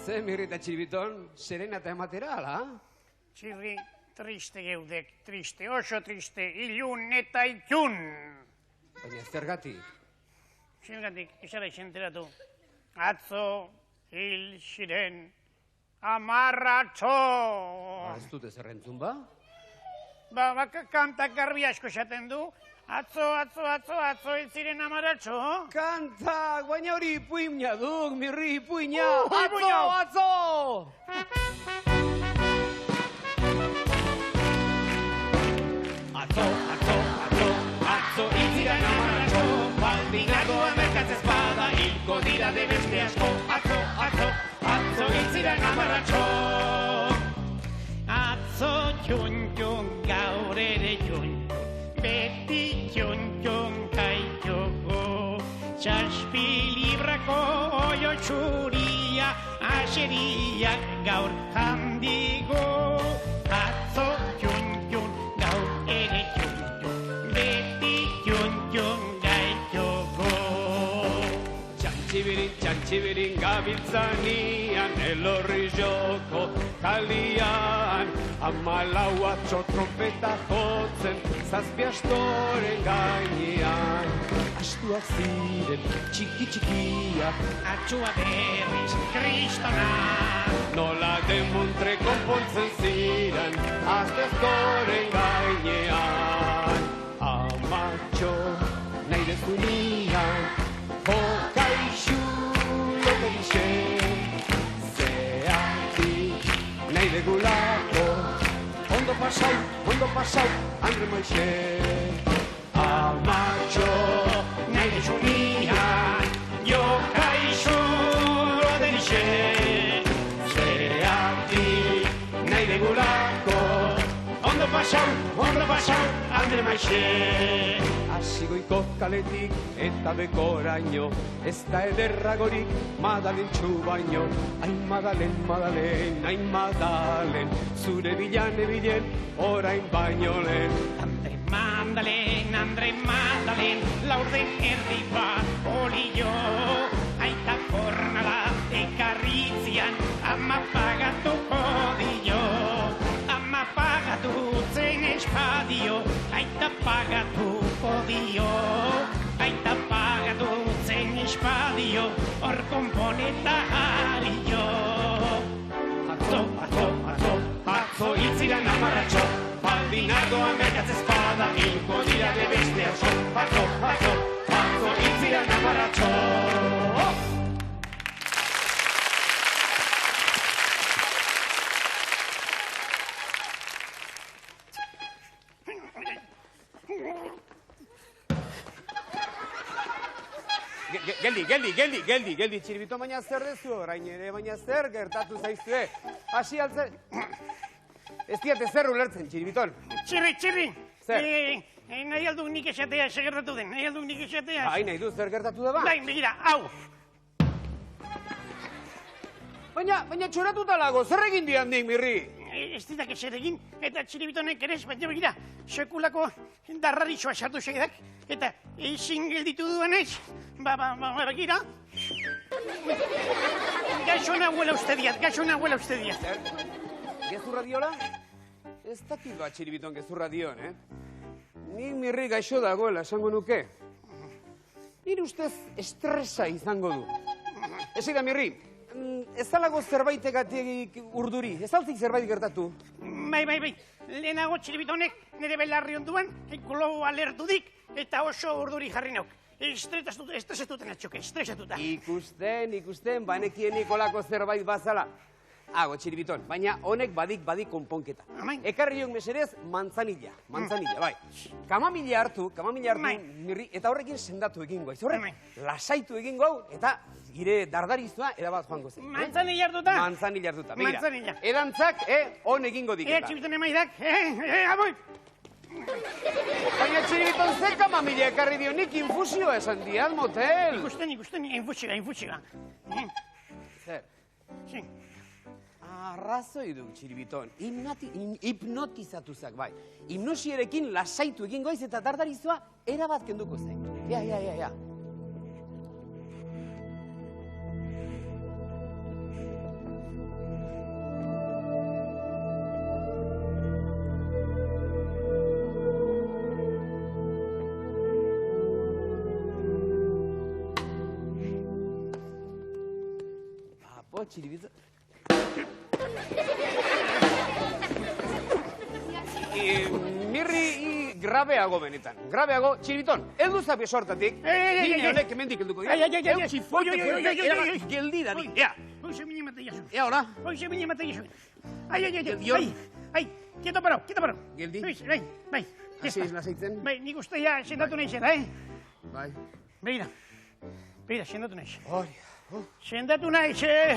Ze, Mirri eta Txiribiton, serenata ematera, ala? Txirri, triste geudek, triste, oso triste, ilun eta itxun. Baina zergatik? Zergatik, esara izenteratu. Atzo, hil ziren, amarratxo. Ez dute zerrentzun ba? Ba, kantak garbi asko esaten du. Atzo, hil ziren amarratxo. Kantak, baina hori ipuina duk, Mirri, ipuina. Ipuina. Atzo! Atzo itziran amarratxo, baldinako amerkatz espada, hilko dira de beste asko. Atzo itziran amarratxo. Atzo txun, gaur ere txun, beti txun, kaitoko. Txaspi librako oio txuria, aseriak gaur handigo. Atzo txun, gaur ere txun, beti txun, gaitoko. Txantxibirin gabiltzanian, elorri joko kalian, amalau atxo trompeta jotzen, zazpi astoren gainean. Astuak ziren, txikiak, Atxua berriz, kristona. nola demontre konpontzen ziren, aztezkoren gainean. Amatxo, nahi dezu nian, jokaixu loperixe, zeatik nahi degulako, ondo pasau, Andre Moixe. Amatxo, Nahi dezu nian, jokaixu loperixe, zeatik nahi degulako, ondo pasau, Andre Maixe. Asigoiko kaletik eta bekoraino, ez da ederragorik Madalen txubaino. Ai Madalen, ai Madalen, zure bilan ebilen, orain baino lehen. Andre Madalen, laurden erdi bat olio. Aita kornala ekarritzian, ama pagatuko dio. Ama pagatutzen espadio, aita pagatuko dio. Aita pagatutzen espadio, hor konponeta hario. Atzo itziran amarratxo, baldinako amerkatz espada, hilko dira de beste asko. Atzo itziran amarratxo. Geldi, Txiribito, baina zer dezu orain ere, baina zer gertatu zaizue. Hasi altzen... Ez diate zer ulertzen, Txiribiton. Txirri. Zer? Nahi alduk nik esatea, zer gertatu den, nahi alduk nik esatea. Bai, nahi du, zer gertatu da ba? Bai, begira, hau. Baina txoratuta lago, zer egin dian dik, Mirri? Ez ditak ezer egin, eta Txiribitonek ere, baina begira, sekulako darraritxoa sartu segidak, eta ezin gelditu duenez, begira. Gaixo nahuela uste diat. Gezurra diola? Ez dakit bat Txiribiton gezurra dion, Nik Mirri gaixo dagoela, esango nuke. Nire ustez estresa izango du. Ez da, Mirri, ez dalago zerbaitegatik urduri, ez alzik zerbait gertatu. Bai. Lehenago Txiribitonek nire belarri onduan, globo alertudik, eta oso urduri jarri nauk. Estresatuten atxoke, estresatuta. Ikusten, banekienik olako zerbait bazala. Hago, Txiribiton, baina honek badik konponketa. Amai. Ekarriok meserez manzanilla, bai. Kamamila hartu, Mirri, eta horrekin sendatu egingo, horrek lasaitu egingo hau, eta gire dardarizua erabat joango zen. Manzanilla hartuta? Manzanilla hartuta, begira. Manzanilla. Edantzak, hon egingo diketa. Txiribiton emaidak, aboi! Baina Txiribiton ze kamamila ekarri dio, nik infusioa esan dian, motel. Ikusten, infutsiga. Zer? Sí. Arrazoi du, Txiribiton, hipnotizatuzak, bai. Hipnosierekin lasaitu egingo iz eta dardarizua erabat kenduko zen. Ja. txiribiton. Mirri grabeago benetan. Grabeago, txiribiton, heldu zapi sortatik. Nire honek emendik helduko dira. Eutxi fuerte, geldi da nik. Ea. Hoxe mine mate jasu. Ea, hola. Hoxe mine mate jasu. Ai. Quieto paro. Geldi. Bai. Hasi ez lasaitzen. Bai, nik uste ja sendatu nahi zera, Bai. Begira, sendatu nahi. Hori. Sendatu nahi ze.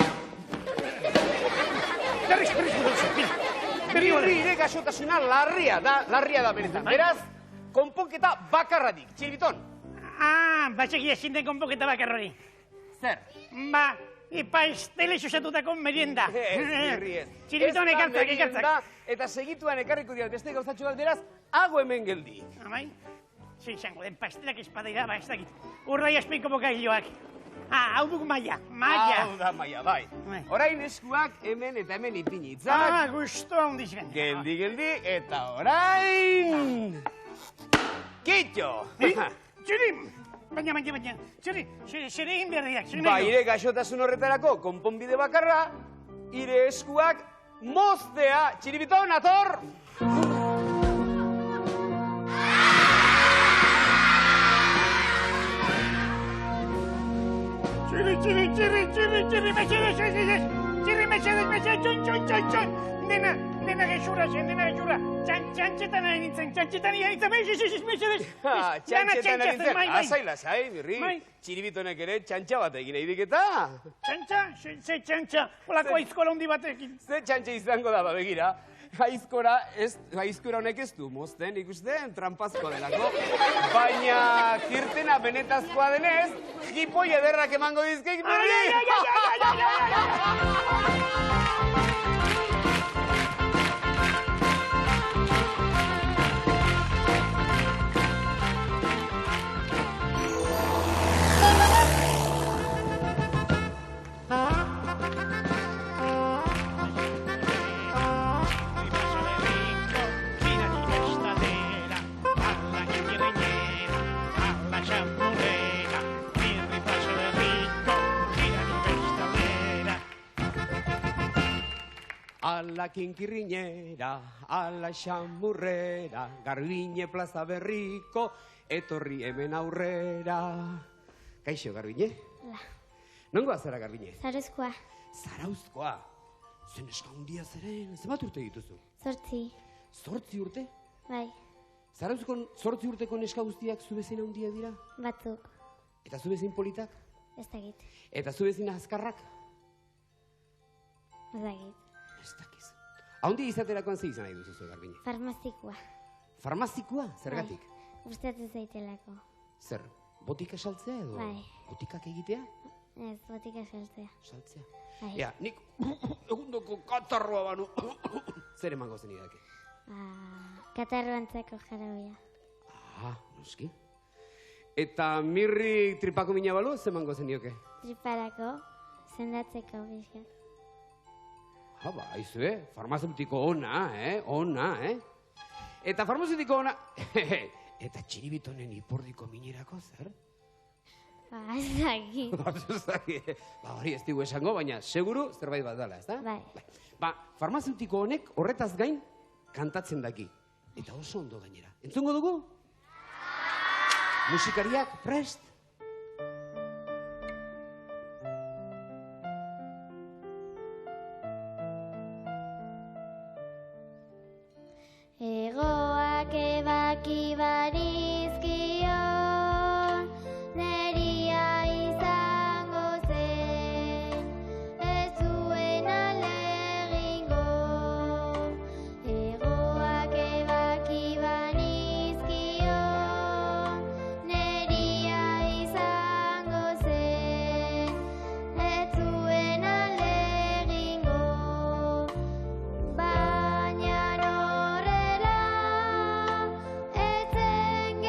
Berriz, Mirri gaixotasuna larria da benetan. Beraz, konponketa bakarradik, txiribiton. Batxekia zinden konpoketa bakarrori. Zer? Pasteles osatutako merienda. Mirri ez. Txiribiton ekartzak. Eta segituan ekarriko dira beste gauzatxo bat, beraz, hago hemen geldi. Amai? Izango den pastelak espadera, ez dakit. Urrai aspeiko bokailoak. Hau duk maia. Hau da maia, bai. Orain eskuak hemen eta hemen ipinitzak. Gustoa hundiz gana. Geldi, eta orain... Kitxo! Txiri! Baina. Txiri, zer egin berriak. Ba, ire gaixotasun horretarako konponbide bakarra, ire eskuak moztea. Txiribiton, ator! Txiri, mesedez, txon. Dena gexura zen, Txantxetan ari nintzen, mesedez. Txantxetan ari nintzen, asai, Mirri. Txiribitonek ere txantxa bat egin egin eta. Txantxa? Ze txantxa? Olako aizkola hundi batekin. Ze txantxa izango da, begira. Aizkora honek ez du mozten, ikusten, trampazkoa delako. Baina, kirtena benetazkoa denez, gipoi ederrak emango dizkeik, Mirri! Ala kinkirrinera, ala xamurrera, Garbiñe plaza berriko, etorri hemen aurrera. Kaixo, Garbiñe? Hola. Nongoa zara, Garbiñe? Zarauzkoa. Zarauzkoa? Zen eska hundia zeren, zenbat urte dituzu? 8. 8 urte? Bai, Zarauzkon 8 urteko neska guztiak zu bezin handia dira? batzuk. Eta zu bezin politak? Ez dakit. Eta zu bezin azkarrak? Ez dakit. Ez dakiz. Haundi izaterakoan ze izan nahi duzu, Garbiñe? Farmazikoa. Farmazikoa? Zergatik? Gustatu zaitelako. Zer, botika saltzea edo? Bai. Botikak egitea? Ez, botika saltzea. Saltzea? Bai. Ea, nik egundoko katarroa banu. Zer emango zen idake? Katarroantzako jaraboia. Noski. Eta Mirri tripako mina balu, zer emango zen ioke? Triparako, sendatzeko bizkat. Ba, aizue, farmazeutiko ona, ona, Eta farmazeutiko ona... Eta txiribitonen ipordiko minerako, zer? Ez dakit. Hori ez digu esango, baina seguru zerbait bat dela, ez da? Bai. Farmazeutiko honek horretaz gain kantatzen daki. Eta oso ondo gainera. Entzungo dugu? Musikariak prest? Egoak ebaki barizkio, neria izango zen, ez zuen alegingo. Egoak ebaki barizkio, neria izango zen, ez zuen alegingo. Baina horrela etzen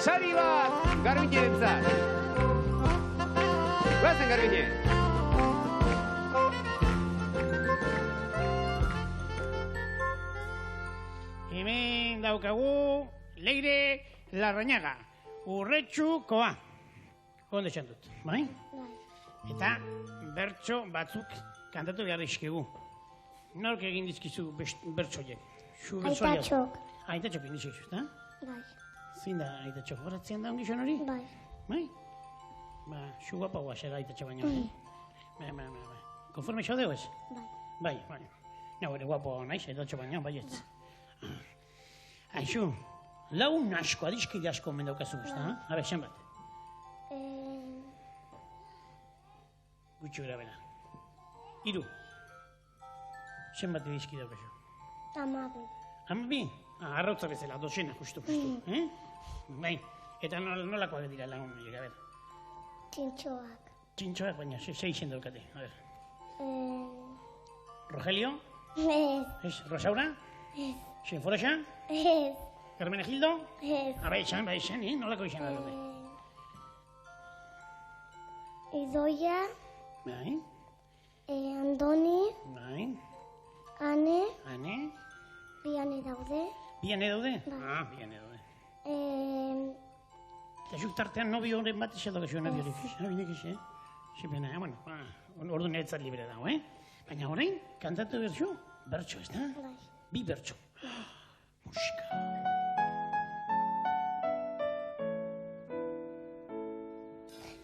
sari bat, Garbiñerentzat. Guazen, Garbiñe. Hemen daukagu Leire Larrañaga, Urretxukoa. Ondo esan dut, bai? Eta bertso batzuk kantatu behar dizkigu. Nork egin dizkizu bertsoiek? Aitatxok. Aitatxok egin dizkizu, ezta? Bai. Zein da aitatxok? Horatzean da ongizan hori? Bai. Bai? Ba, zu guapagoa zera aitatxo baino. Bai. Konforme xaudeo ez? Bai. Bai. No, ere guapo naiz, aitatxo baino, baietz. Aixu, lagun asko, adiskide asko omen daukazu, ezta? Habe, zenbat? Gutxi grabena. 3. Zenbat adiskide daukazu? 12. 12? Arrautza bezala, dozena, justu. Bai, eta nolakoak dira lagun horiek, a ber. Txintxoak. Txintxoak, baina, zei izen daukate, a ber. Rogelio? Ez. Rosaura? Ez. Sinforosa? Ez. Hermenegildo? Ez. Bai, izan, nolako izan da dute? Idoia, Bai, Andoni, bai, Ane, ane, Biane daude. biane daude? Bai. Biane daude. Em, Eta zuk tartean nobio horren bat izan dago zuen nabiorik. Nabinek ez, Zipena, bueno, ordu niretzat libre dago, Baina horrein, kantatu bertso, bertso, ez da? bai. 2 bertso. Musika.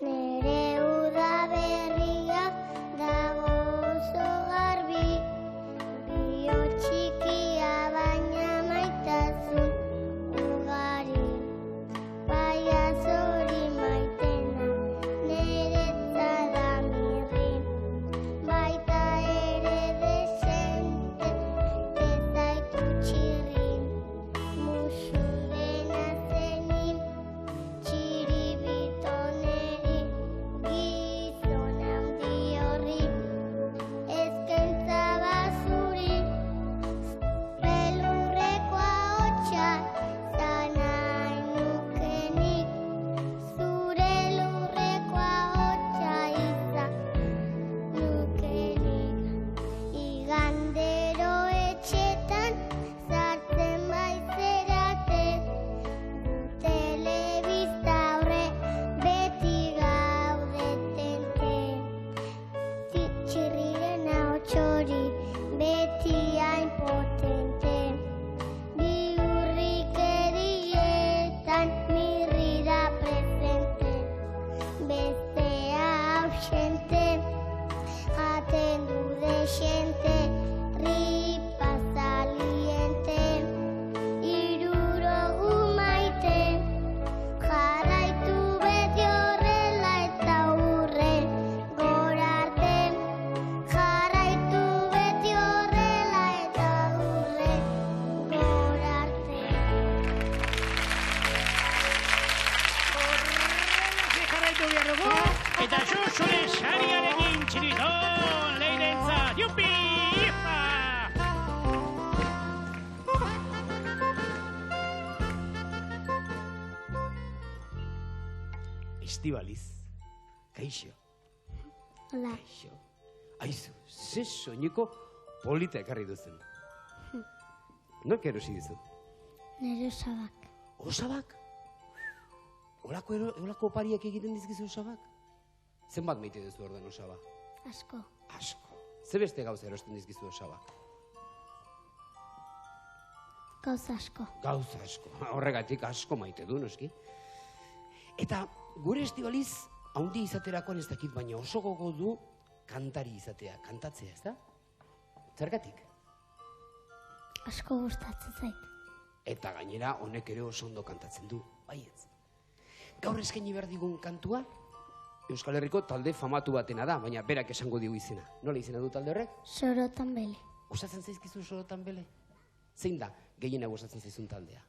Nere uda berria dago oso garbi, bio txikia baina maitasun ugari. Baia zori maitena, niretzat da mirri, baita ere desente, ez zaitu txirri. Musu dena zenin, txiribitoneri, gizon handi horri, ezkentza bazuri, pelurreko ahotsa, zanai nukenik, zure lurreko ahotsa izan nukenik. Igandero etxetan, sartzen baizerate, telebista horre beti gaudetente. Txirriren ahotxori beti hain potente. Bihurrikerietan mirri da presente, bestea ausente, jaten du desente, ripa saliente, irurogu maite, jarraitu beti horrela eta urre gora arte, jarraitu beti horrela eta urre gora arte. Horrela jarraitu behar dugu, eta zure sariarekin txiriton leirentzat. Jupi! Ipa! Estibaliz, kaixo. Hola. Kaixo. Aizu, ze soineko polita ekarri duzen. Nork erosi dizu? Nere osabak. Osabak? Olako opariak egiten dizkizu osabak? Zenbat maite duzu ordan osaba? Asko. Asko. Ze beste gauza erosten dizkizu osabak? Gauza asko. Gauza asko. Horregatik asko maite du, noski. Eta gure Estibaliz haundi izaterakoan ez dakit, baina oso gogo du kantari izatea, kantatzea, ez da? Zergatik? Asko gustatzen zait. Eta gainera honek ere oso ondo kantatzen du, baietz. Gaur eskaini behar digun kantua, Euskal Herriko talde famatu batena da, baina berak esango digu izena. Nola izena du talde horrek? Sorotan bele. Gustatzen zaizkizu Sorotan bele? Zein da gehiena gustatzen zaizun taldea?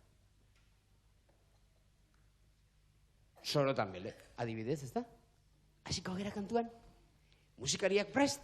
Sorotan bele, adibidez, ez da? Hasiko gera kantuan? Musikariak prest?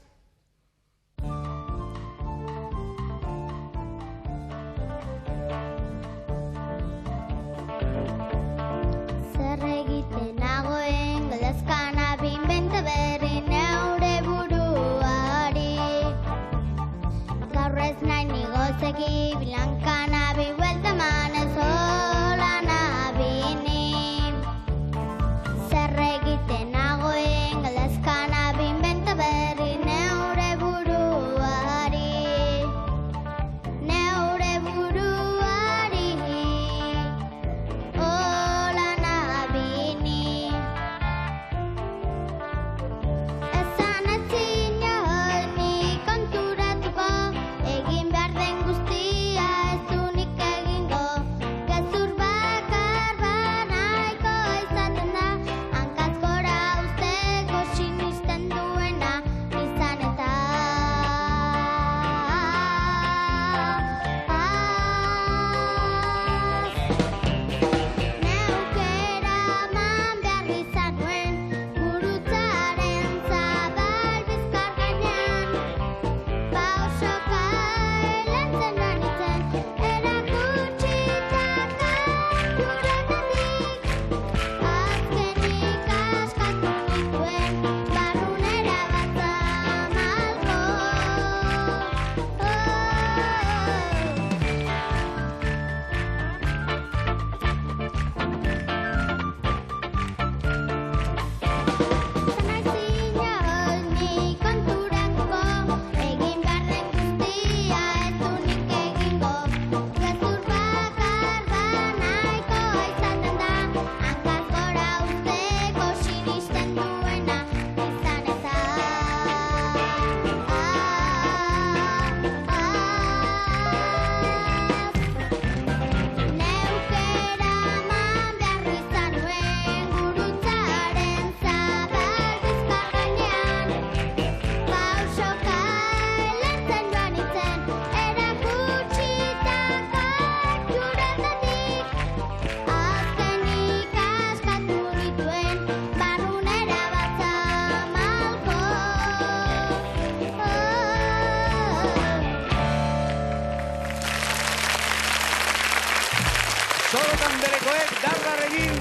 Bertan berekoek dardarregin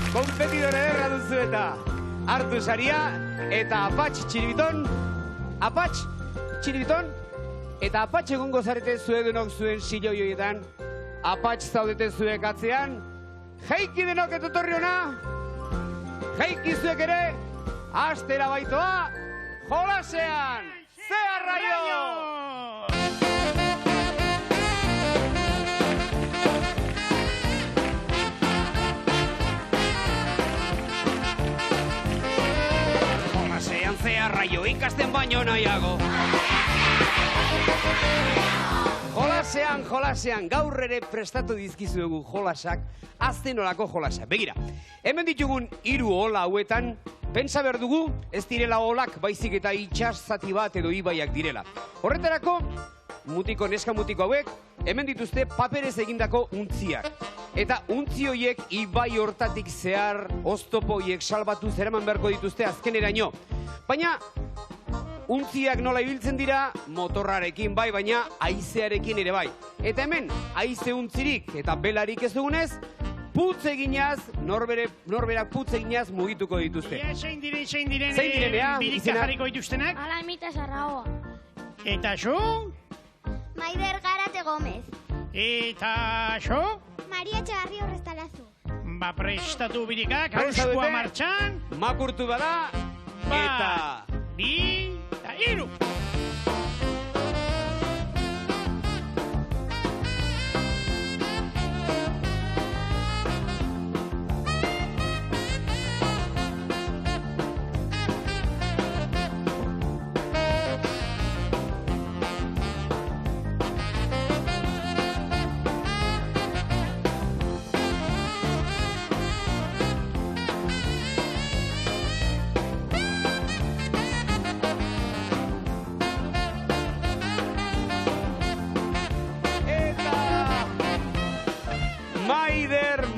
konpetidore derra duzu eta hartu saria eta apatx txiribiton, eta apatx egongo zarete zuedunok zuen silloioietan, apatx zaudete zuek atzean, jaiki denok etorri hona, jaiki zuek ere, astera baitoa, jolasean, Zea Raio! Zea Raio ikasten baino nahiago. Jolasean, gaur ere prestatu dizkizuegu jolasak, aztenolako jolasak. Begira, hemen ditugun 3 ola hauetan, pentsa behar dugu, ez direla olak baizik eta itxas zati bat edo ibaiak direla. Horretarako, neska mutiko hauek, hemen dituzte paperez egindako untziak. Eta untzi horiek ibai hortatik zehar, oztopo horiek salbatu zeraman beharko dituzte azkeneraino. Baina, untziak nola ibiltzen dira, motorrarekin bai, baina haizearekin ere bai. Eta hemen, haize untzirik eta belarik ez dugunez, putz eginaz, norberak putz eginaz mugituko dituzte. Zein diren, birika jarriko dituztenak? Alaimita Sarraoa. Eta xo? Maider Garate Gomez. Eta xo? Maria Etxegarri Horreztalazu. Ba, prestatu birikak, hauskoa martxan. Makurtu bada, eta... 2, eta 3.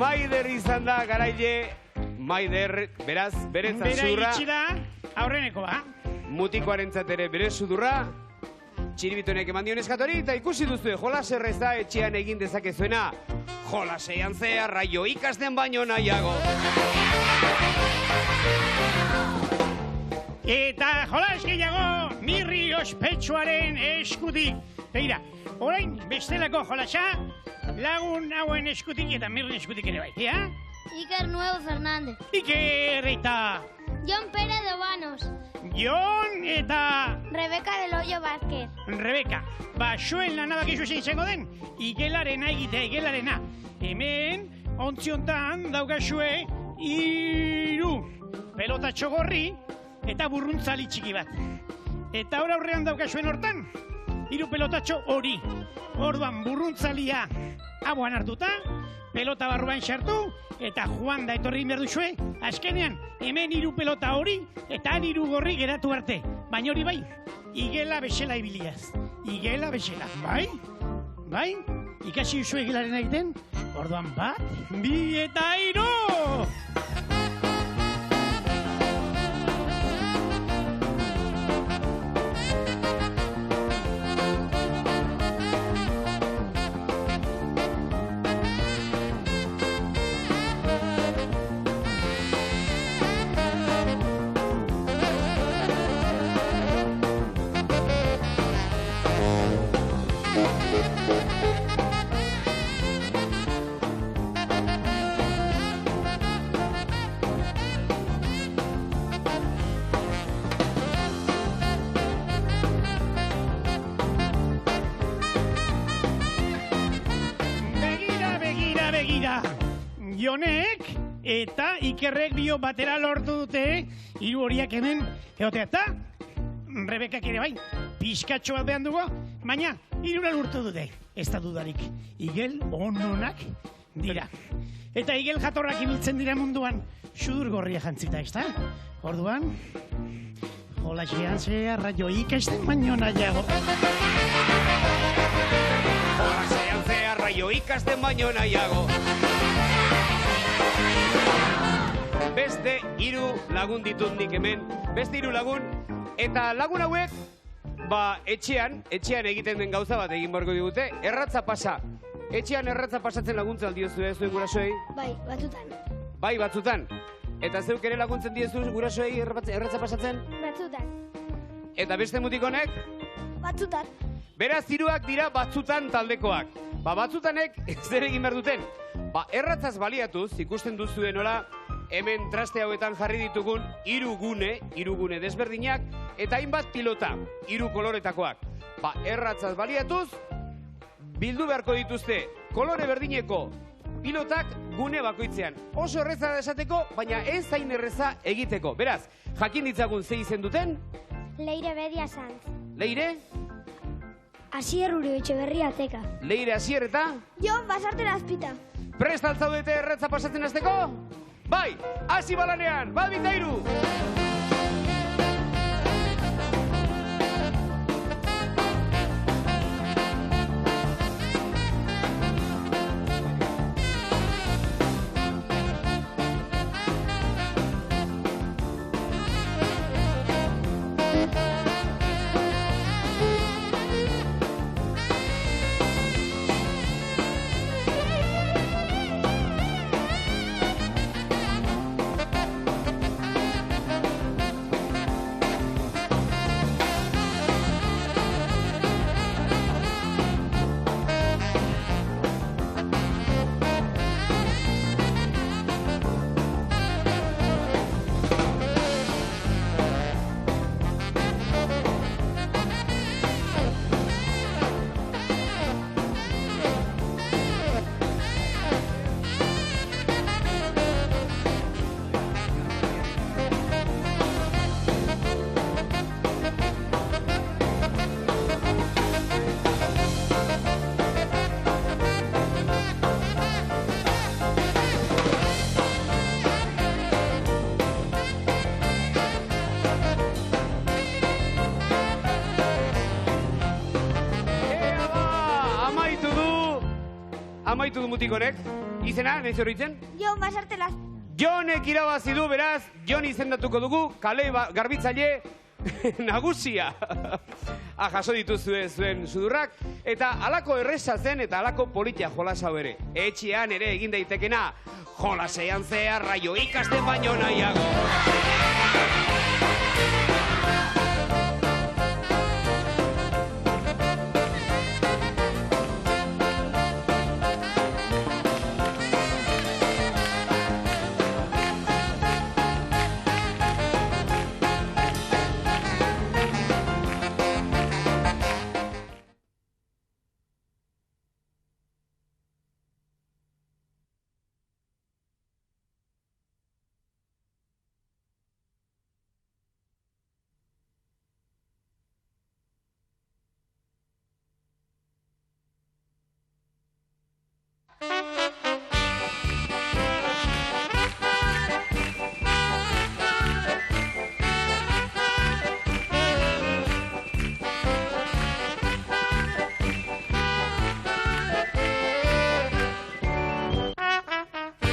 Maider izan da garaile, Maider, beraz, beretzat zudurra. Bera itxi da, aurrenekoa. Mutikoarentzat ere bere sudurra. Txiribitonek eman dion eskatori, eta ikusi duzu, jolas erreza etxean egin dezakezuena. Jolasean Zea Raio ikasten baino nahiago. Eta jolas gehiago, Mirri ospetsuaren eskutik. Begira, orain bestelako jolasa, lagun hauen eskutik eta Mirrin eskutik ere bai, ja? Iker Nuevo Fernández. Iker eta... Jon Pérez de Obanos. Jon eta... Rebeka del Hoyo Vázquez. Rebeka, ba, zuen lanabak izu zein zengo den, igelarena egitea, igelarena. Hemen, ontziontan daukazue 3 pelotatxo gorri eta burruntzali txiki bat. Eta aurrean daukazuen hortan, 3 pelotatxo hori. Orduan burruntzalia abuan hartuta, pelota barruan sartu, eta joan da etorri behar duzue, azkenean, hemen 3 pelota hori, eta 3 gorri geratu arte. Baina hori bai, igela besela ibiliaz. Igela besela, bai? Bai? Ikasi duzu igelaren egiten? Orduan 1, 2 eta 3! Jonek eta Ikerrek bio batera lortu dute, 3 horiak hemen egotea eta Rebekak ere bai, pizkatxo bat behan dugu, baina 3 lortu dute, ez da dudarik. Igel ononak dira. Eta igel jatorrak ibiltzen dira munduan, sudur gorria jantzita, ez da? Orduan, jolasean Zea Raio ikasten baino nahiago. Jolasean Zea Raio ikasten baino nahiago. Beste 3 lagun ditut nik hemen, beste 3 lagun, eta lagun hauek, ba, etxean egiten den gauza bat egin beharko digute, erratza pasa. Etxean erratza pasatzen laguntza aldiozu zuen gurasoei? Bai, batzutan. Bai, batzutan. Eta zeuk ere laguntzen diezu gurasoei erratza pasatzen? Batzutan. Eta beste mutikonek? Batzutan. Beraz, hiruak dira batzutan taldekoak. Batzutanek zer egin behar duten. Erratzaz baliatuz, ikusten duzuen nola, hemen traste hauetan jarri ditugun hiru gune desberdinak, eta hainbat pilota, 3 koloretakoak. Erratzaz baliatuz, bildu beharko dituzte kolore berdineko pilotak gune bakoitzean. Oso erreza da esateko, baina ez zain erreza egiteko. Beraz, jakin ditzagun ze izen duten? Leire Bedia Sanz. Leire? Asier Uri Etxeberria Ateka. Leire Asier eta? Jon Basarte Azpita. Prest altzaudete erratza pasatzen azteko? Bai, hasi balanean, bat bita hiru! Amaitu du mutikonek. Izena, nahi zorritzen? Jon Basarte Laz. Jonek irabazi du, beraz, Jon izendatuko dugu, kale garbitzaile nagusia. Jaso dituzue zuen sudurrak, eta halako erresa zen eta halako politia jolasa bere. Etxean ere egin daitekena, jolasean zehar raio ikasten baino nahiago.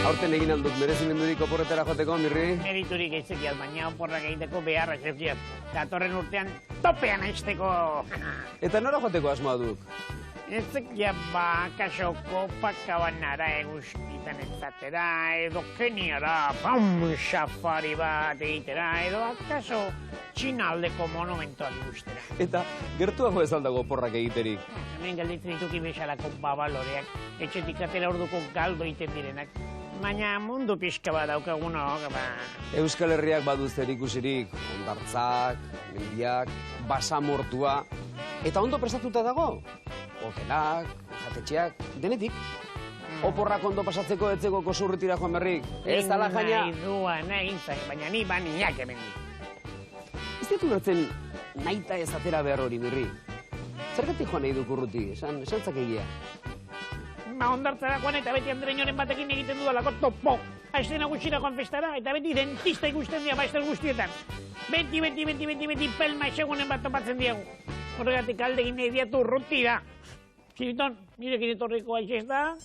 Aurten egin aldut, merezimendurik oporretara joateko, Mirri? Meriturik eitzekiat, baina oporrak egiteko beharra zeukiat. Datorren urtean topean aizteko. Eta nora joateko asmoa duk? Eitzekiat kaso Copacabana egustitan entzatera, edo Keniara, safari bat egitera, edo akaso Txinaldeko monumentoak ikustera. Eta gertuago ez aldago oporrak egiterik? Hemen galditzen dituki bezalako babaloreak, etxetik atera orduko galdo egiten direnak. Baina mundu pixka bat daukagunok, Euskal Herriak badu zer ikusirik, hondartzak, mendiak, basamortua, eta ondo prestatuta dago. Hotelak, jatetxeak, denetik. Oporrak ondo pasatzeko etzeko kosurritira joan berrik. Ez dala jaina. Nahi duan egintzak, baina ni baniak hemen dit. Ez ditu bertzen nahita ez atera behar hori, Mirri. Zergatik joan nahi duk urruti, esan zakegia. Hondartzara joan eta beti Andreñoren batekin egiten dudalako topo. Aizten agusira joan festara eta beti dentista ikusten dira maester guztietan. Beti pelma esegunen bat topatzen diegu. Horregatik aldegin nahi diatu urrutira. Txiriton, nirekin etorriko aiz da.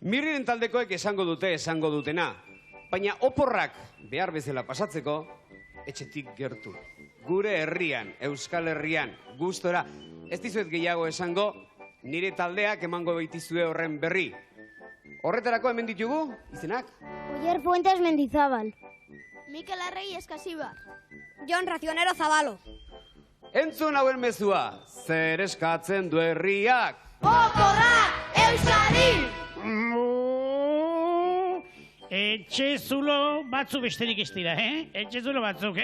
Mirriren taldekoek esango dutena, baina oporrak behar bezala pasatzeko, etxetik gertu. Gure herrian, Euskal Herrian, gustora, ez dizuet gehiago esango, nire taldeak emango baitizue horren berri. Horretarako hemen ditugu, izenak? Oyer Fuentes Mendizabal. Mikel Arregi Eskasibar. Jon Racionero Zabalo. Entzun hauen mezua, zer eskatzen du herriak? Oporrak Euskadi! Etxe zulo batzu besterik ez dira, Etxe zulo batzuk,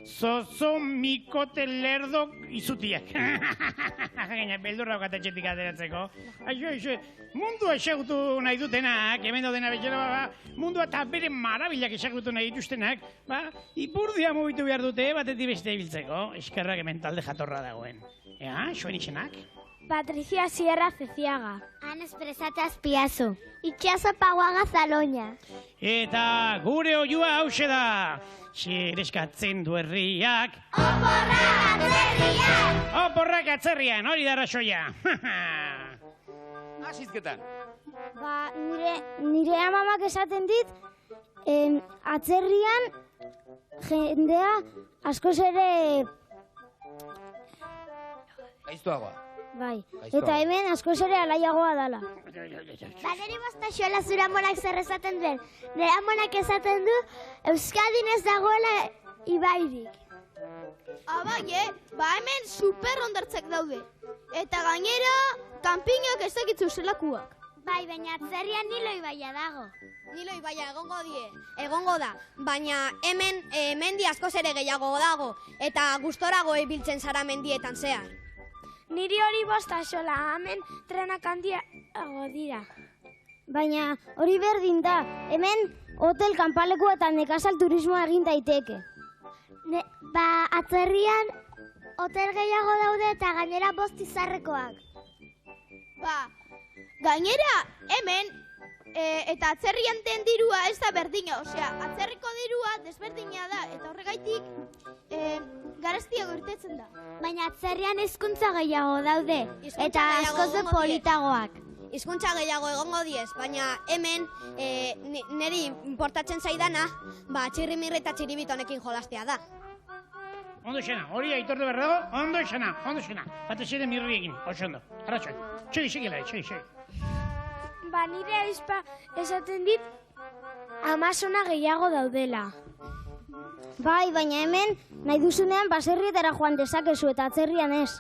Zozo mikote lerdok izutiak. Gaina, beldurra okat etxetik ateratzeko. Aixo, mundua esagutu nahi dutenak, hemen dena betxera, mundua eta bere marabilak esagutu nahi dituztenak, ipurdia mugitu behar dute, batetik beste ibiltzeko, eskerrak hemen talde jatorra dagoen. Zuen izenak? Patricia Sierra Ceciaga. Anes Presata Azpiazu. Itxaso Paguaga Zaloña. Eta gure oiua hause da, zer eskatzen du herriak. Oporrak atzerriak! Oporrak atzerrian, hori da rasoia. Asizketan. Nire amamak esaten dit, atzerrian jendea askoz ere... Gaiztoagoa. Bai, eta hemen askoz ere alaiagoa dala. Neri bostaxoela zure amonak zer esaten duen. Nire amonak esaten du, Euskadin ez dagoela ibairik. Abai, hemen super ondartzak daude. Eta gainera, kanpiñoak ez dakitzu zelakuak. Bai, baina atzerrian Nilo ibaia dago. Nilo ibaia egongo da, baina hemen mendi askoz ere gehiago dago, eta gustorago ibiltzen zara mendietan zehar. Niri hori bostaxola, hemen trenak handiago dira. Baina hori berdin da, hemen hotel, kanpaleku eta nekazal turismoa egin daiteke. Atzerrian hotel gehiago daude eta gainera 5 izarrekoak. Gainera, hemen, eta atzerrian den dirua ez da berdina, osea, atzerriko dirua desberdina da, eta horregatik garestiago irtetzen da. Baina atzerrian hizkuntza gehiago daude, eta askoz politagoak. Hizkuntza gehiago egongo diez, baina hemen niri importatzen zaidana, txirrimirri eta txiribitonekin jolastea da. Ondo esena, hori aitortu behar dago, ondo esena. Batez ere mirri egin, oso ondo. Arratxoen, txegi. Nire aizpa esaten dit, Amazona gehiago daudela. Bai, baina hemen nahi duzunean baserrietara joan dezakezu eta atzerrian ez.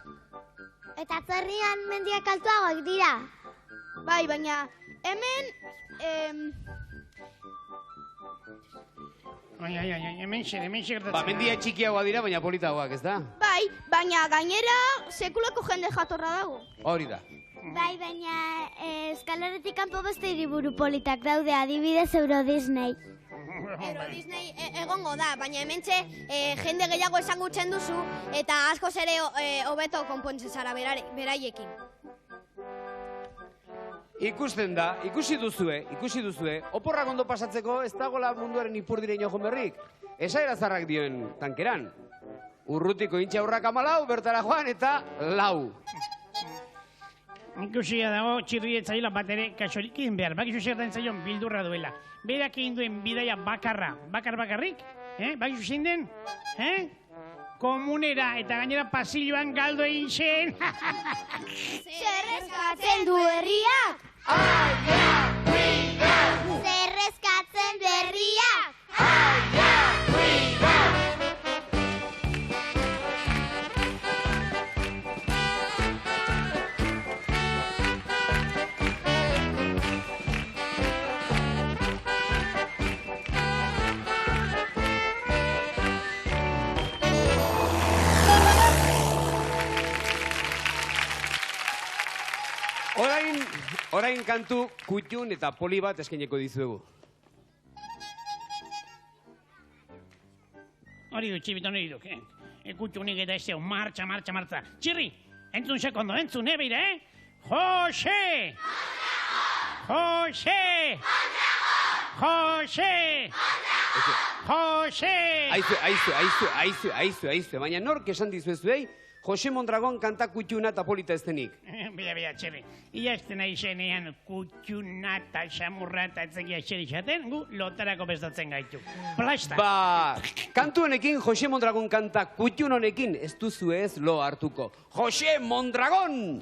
Eta atzerrian mendiak altuagoak dira. Bai, baina hemen... Hemen gertatzen. Mendia txikiagoa dira, baina politagoak, ez da? Bai, baina gainera sekulako jende jatorra dago. Hori da. Bai, baina Euskal Herritik kanpo beste hiriburu politak daude, adibidez Euro Disney. Euro Disney egongo da, baina hementxe jende gehiago esangutzen duzu eta askoz ere hobeto konpontzen zara beraiekin. Ikusten da, ikusi duzue, oporrak ondo pasatzeko ez dagoela munduaren ipurdireino joan berrik. Esaera zarrak dioen tankeran. Urrutiko intxaurrak 14, bertara joan eta 4. Ikusia dago txirrietzaila bat ere kasorik egin behar. Bakizu zertan zaion bildurra duela. Berak egin duen bidaia bakarrik, bakizu zein den, komunera eta gainera pasilloan galdo egin zen. Zer eskatzen du herriak? Zer eskatzen du herriak? Orain kantu kutxun eta poli bat eskaineko dizuegu. Hori du, txibiton hori duk, kutxunik eta ez zeu, martxa. Txirri, entzun sekondo, entzun, beira, Jose! Jose! Jose! Jose! Aizu, baina nork esan dizuezuei, Jose Mondragon kanta kutxuna eta polita ez denik. Bila, txerri. Iazten nahi zenean kutxuna eta xamurra eta etzekia txerri xaten, gu lotarako bestatzen gaitu. Plasta! Ba, kantu honekin, Jose Mondragon kanta kutxun honekin ez duzu ez lo hartuko. Jose Mondragon!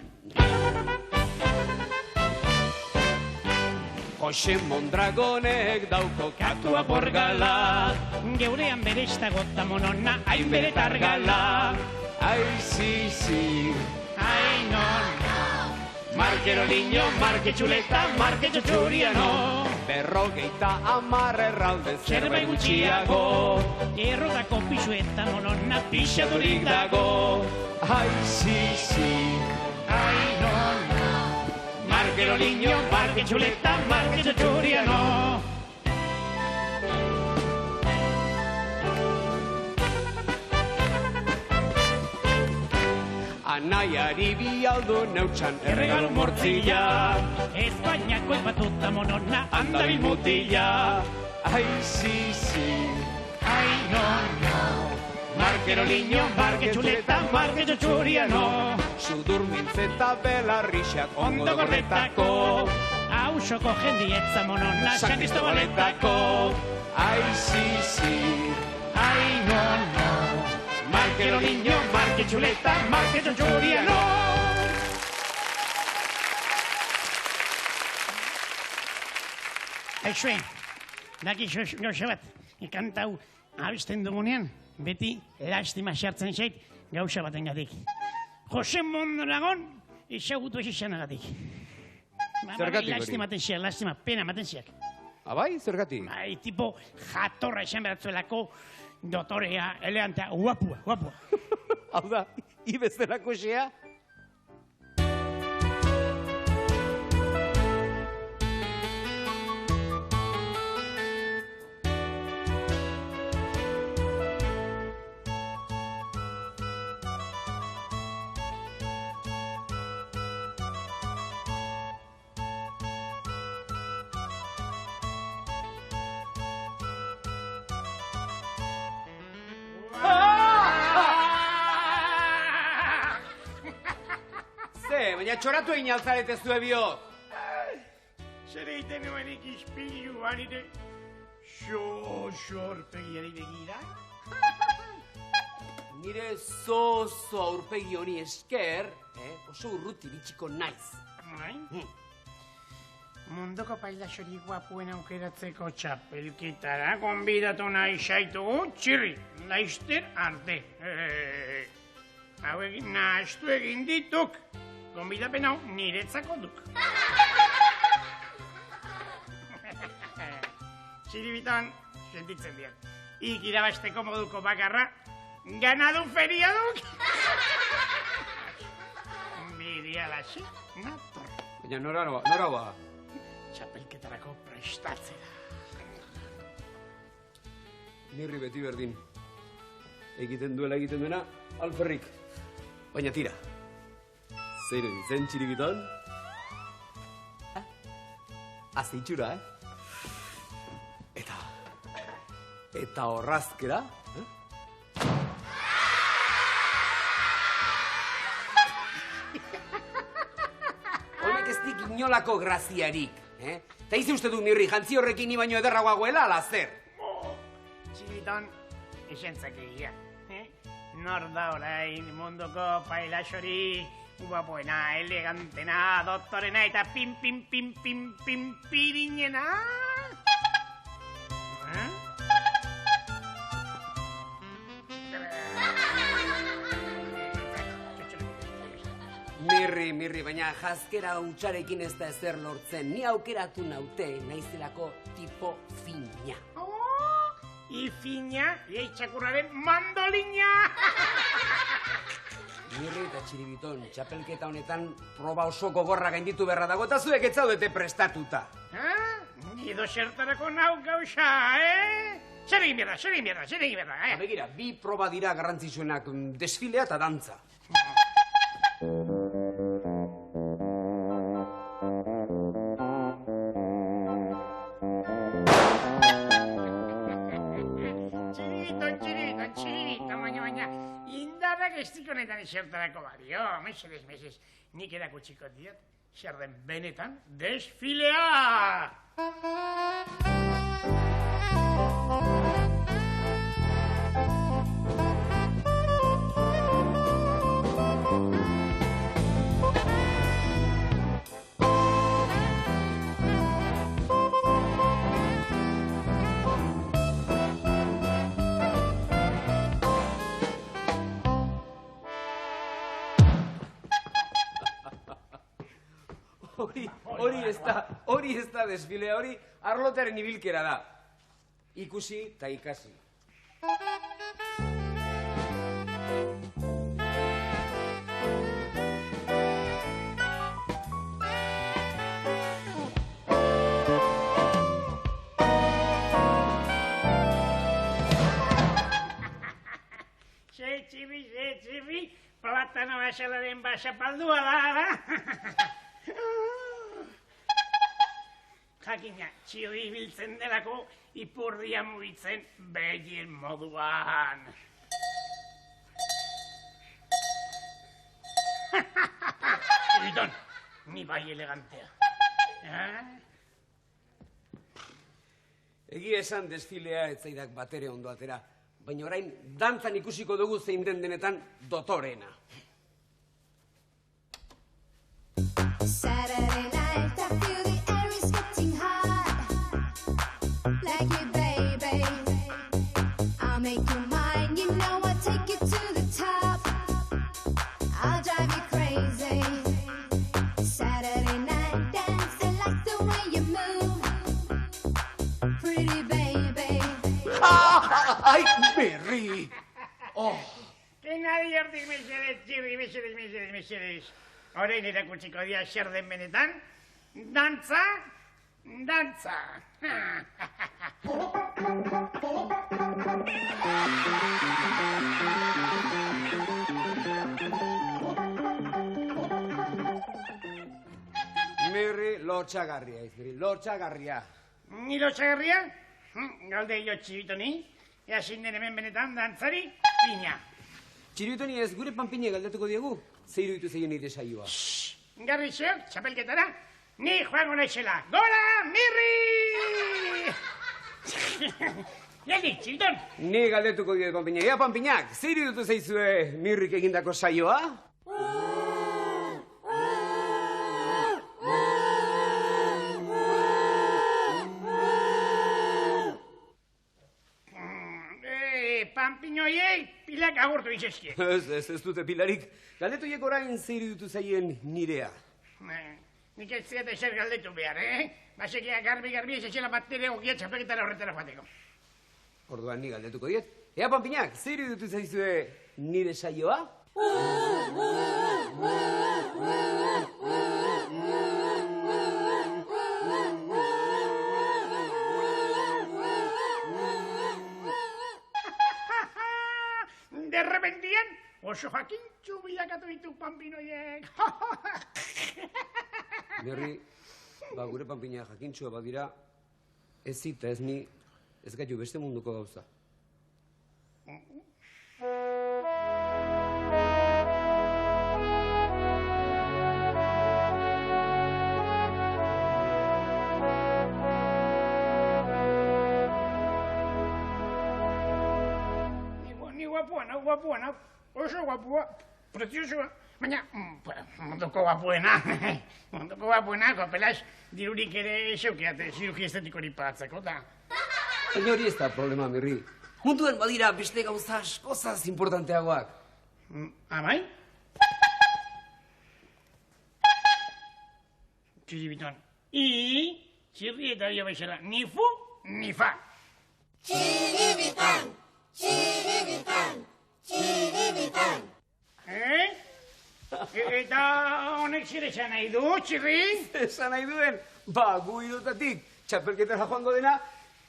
Jose Mondragonek dauko katua borgala, Geurean bere gota monona, hain bere targala. ai, si, Ai, non, Markero niño, marke txuleta, marke txotxuriano. berrogeita amar erralde zerbait gutxiago. Errotako pisu eta monona, Pixaturik dago. ai, si, ai, non, Markero niño, marke txuleta, marke txotxuriano. anaiari bialdu neutxan Erregalo mortzilla, Espainiako epatuta monona, andabil mutilla. ai, si, ai, non, Markero niño, marke txuleta, marke txotxuriano. sudur mintzeta belarrixak Ondo gorretako, Hausoko jendietza monona, San Cristobaletako. ai, si, ai, non, Markero niño, marke txuleta, marke txotxuriano. Aixue, daki gauza bat, kantau abisten dugunean, beti lastima sartzen zait gauza baten gatik. Jose Mondragon ezagutu ez izanagatik. Zergatik hori? Lastima, pena maten ziak. abai, zergatik? Bai, tipo jatorra esan beratzuelako, dotorea, elegantea, guapua. Hau da, ibezerako xea? Baina txoratu egin altzarete zue biok. Zer egiten nuenik izpiluan ere, xorpegiari begira? Nire zozo aurpegi honi esker, oso urruti bitxiko naiz. Munduko pailaxori guapuen aukeratzeko txapelkitara konbidatu nahi zaitugu, txirri, laizter arte. Hauek nahastu egin dituk, konbidapen hau niretzako duk. Txiribitan, sentitzen diat. Ik irabasteko moduko bakarra, ganadu feria duk. Bidia laxe, nator. Baina nora ba? Txapelketarako prestatzera. Nirri beti berdin. Egiten duela egiten duena, alferrik. Baina tira. Zer ditzen txiribiton? Azeitxura, Eta horrazkera, Honek ez dik inolako graziarik, Eta izi uste du nirri jantzi horrekin ni baino ederragoagoela, ala zer? Txiribiton, esentzak egia. Nor da orain munduko pailaxori, guapoena, elegantena, doktorena eta pirinena. Mirri, baina jazkera hutsarekin ez da ezer lortzen. Ni aukeratu naute, naizelako tipo fina. Ifina, txakurraren mandolina! Mirri eta txiribiton, txapelketa honetan proba oso gogorra gainditu beharra dago, eta zuek ez zaudete prestatuta. Nido zertarako nau gauza, Zer egin berda, Begira, bi proba dira garrantzitsuenak, desfilea eta dantza. Txiribiton, baina, indarrak abestik honetan esertarako balio, mesedez, nik erakutsiko diot, zer den benetan desfilea! Hori ez da desfilea, hori arlotaren ibilkera da. Ikusi eta ikasi. Txibi, platano basalaren basapaldua da. Jakina, txiri biltzen delako ipurdia mugitzen behien moduan. Txibiton, ni bai elegantea. Egia esan desfilea etzaidak batere ondo atera, baina orain dantzan ikusiko dugu zein den denetan dotorena. Saturday night, I feel the air is getting hot. Like me, baby, I'll make you mine. You know I'll take you to the top. I'll drive you crazy. Saturday night dancing like the way you move. Pretty baby. ¡Ay, Merri! Oh. Que nadie hortik mesedez, txirri, mesedez. Horein erakutsiko dia zer den benetan, dantza. Merri, lotxagarria, izbiri, lotxagarria. Ni lotxagarria? Galde jo txibitoni, eazin den hemen benetan dantzari, pina. Txiribitoni ez gure panpine galdetuko diegu, zeiru ditu zeien nire saioa. Garri zeok, txapelketara, ni joango naizela. Gora, Mirri! Jaldik, txibiton. Ni galdetuko diegu panpine. Ea panpinak, zeiru ditu zeizue Mirrik egindako saioa? Panpinoiei pilak agurtu izeskie. Ez dute pilarik. Galdetuiek orain zeiru ditu zeien nirea. Nik ez ziat ezer galdetu behar, Basekia garbi ez ezela batere ogia txapelketara horretara joateko. Orduan ni galdetuko diet. Ea panpinak, zeiru ditu zeizue nire saioa? Derrepentian, oso jakintxu bilakatu ditu panpinoiek. Berri, gure panpina jakintxua badira, ez zita ez ni, ez gaitu beste munduko gauza. Guapuana, oso guapua, preziosoa, baina munduko guapuena, kopelaz, dirurik ere zeukeate zirugi estetikori pagatzeko, da. Baina hori ez da problema, Mirri. Munduan badira beste gauza askozaz importanteagoak. Amai? Txiribiton, txirri eta dio bezala, ni fu, ni fa. Txiribiton. Eta honek zer esan nahi du, txirri? Esan nahi duen, gu idutatik txapelketara joango dena,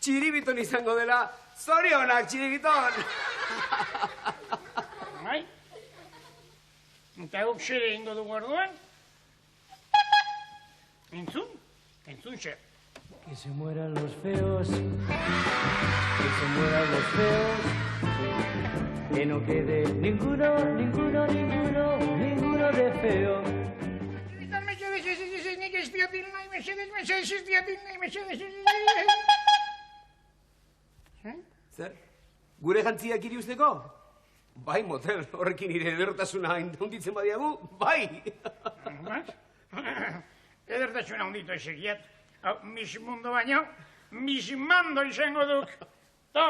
Txiribiton izango dela, zorionak, Txiribiton! Bai? Eta guk zer egingo dugu orduan? Entzun zer. Que se mueran los feos, que se mueran los feos. Que no quede ninguno de feo. Zer? Gure jantziak hiri usteko? Bai, motel, horrekin nire edertasuna handitzen badiagu, bai! Edertasuna handitu esekiat. Mis mundo baino, mis mando izango duk. To!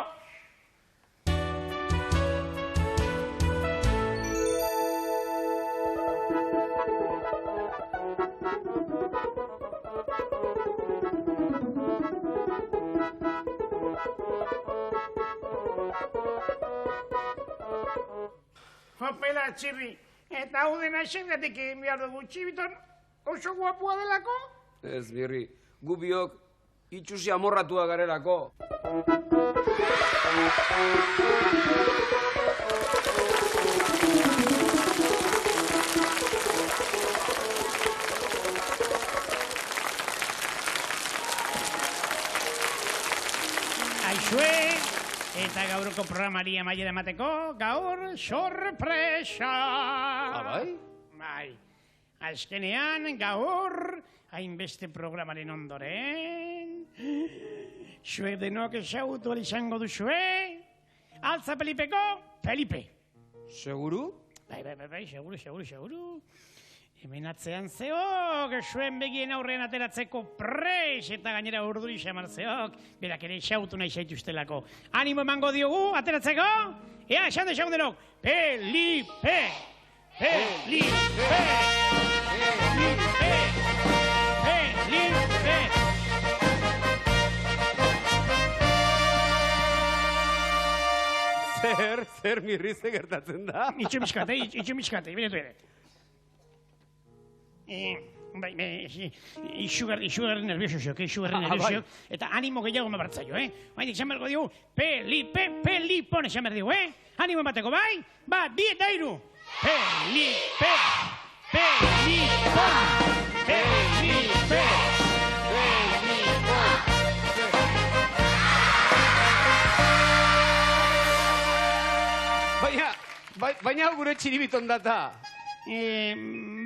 Hopela, txirri, eta hau dena esengatik egin behar dugu txibiton oso guapua delako? Ez, Mirri, gu biok itxusi amorratua garelako. Aizue, eta gaurko programari amaiera emateko, gaur sorpresa! Bai? Bai. Azkenean, gaur, hainbeste programaren ondoren, zuek denok ezagutu izango duzue, Altza Felipeko Felipe. Seguru? Bai, seguru. Hemen atzean zeok, zuen begien aurrean ateratzeko pres, eta gainera urduri xamar zeok, berak ere xautu nahi zaituztelako. Animo emango diogu, ateratzeko? Ea, esan denok, Felipe! Felipe! Felipe! Felipe! Zer, Mirri, ze gertatzen da? Itxu miskate, benetu ere. Bai, izugarri nervioso, eta animo gehiago mabartzaio, Baina, esan bergo digu, Pelipon esan bergo digu, Animo emateko, bai? Bat, bi eta iru! Felipe! Pelipon! Felipe! Baina gure txiribiton data.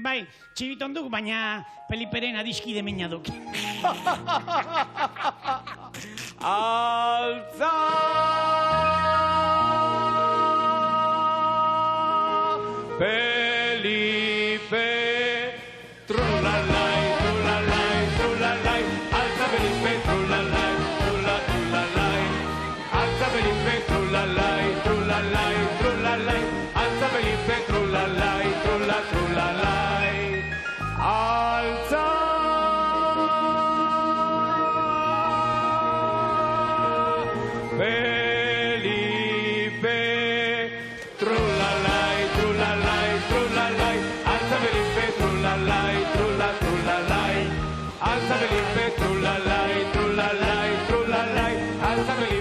Bai, txibiton duk, baina Peliperen adiskide meina duk. Altza! Felipe! Trulalai, trulalai, trulalai, Altza Felipe, trulalai, trulalai, Altza Felipe, trulalai, trulalai, trulalai, Altza Felipe, trulalai, trulalai, Altza! Felipe, trulalai, trulalai, trulalai, Altza Felipe, trulalai, trulalai, Altza Felipe, trulalai, trulalai, trulalai, Altza Felipe.